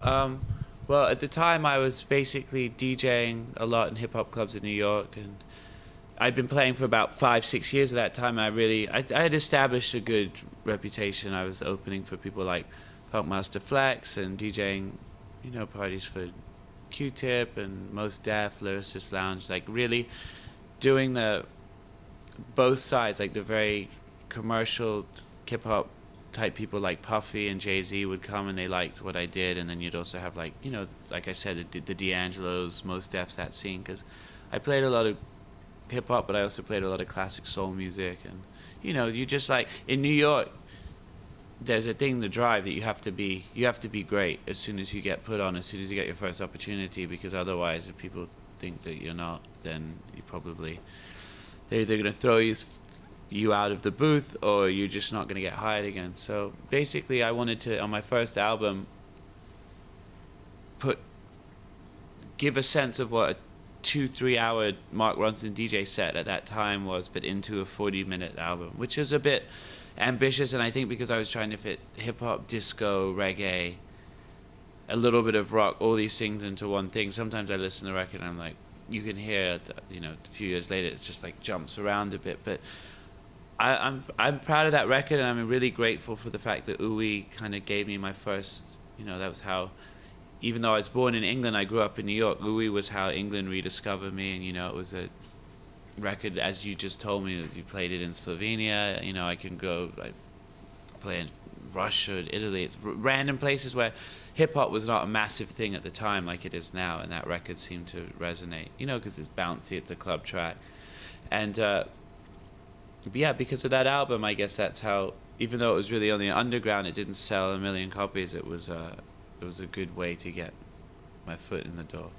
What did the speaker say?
Um, well, at the time I was basically DJing a lot in hip hop clubs in New York, and I'd been playing for about 5, 6 years at that time. And I had established a good reputation. I was opening for people like Funkmaster Flex and DJing, parties for Q-Tip and Most Def, Lyricist Lounge, like really doing the both sides, like the very commercial hip hop type people like Puffy and Jay-Z would come and they liked what I did, and then you'd also have like, like I said, the D'Angelo's, Most Def's, that scene, because I played a lot of hip hop, but I also played a lot of classic soul music, and you just like in New York, there's a thing to drive that you have to be great as soon as you get put on, as soon as you get your first opportunity, because otherwise, if people think that you're not, then they're either going to throw you out of the booth, or you're just not going to get hired again. So basically, I wanted to, on my first album, give a sense of what a 2-3 hour Mark Ronson DJ set at that time was, but into a 40-minute album, which is a bit ambitious. And I think because I was trying to fit hip hop, disco, reggae, a little bit of rock, all these things into one thing. Sometimes I listen to the record and I'm like, you can hear, a few years later, it's just like jumps around a bit. But I'm proud of that record, and I'm really grateful for the fact that Uwe kind of gave me my first, that was how, even though I was born in England, I grew up in New York. Uwe was how England rediscovered me, and it was a record, as you just told me, you played it in Slovenia. I can go like play in Russia, Italy. It's random places where hip hop was not a massive thing at the time like it is now, and that record seemed to resonate. Because it's bouncy, it's a club track, and yeah, because of that album, I guess that's how. Even though it was really only underground, it didn't sell a million copies. It was a good way to get my foot in the door.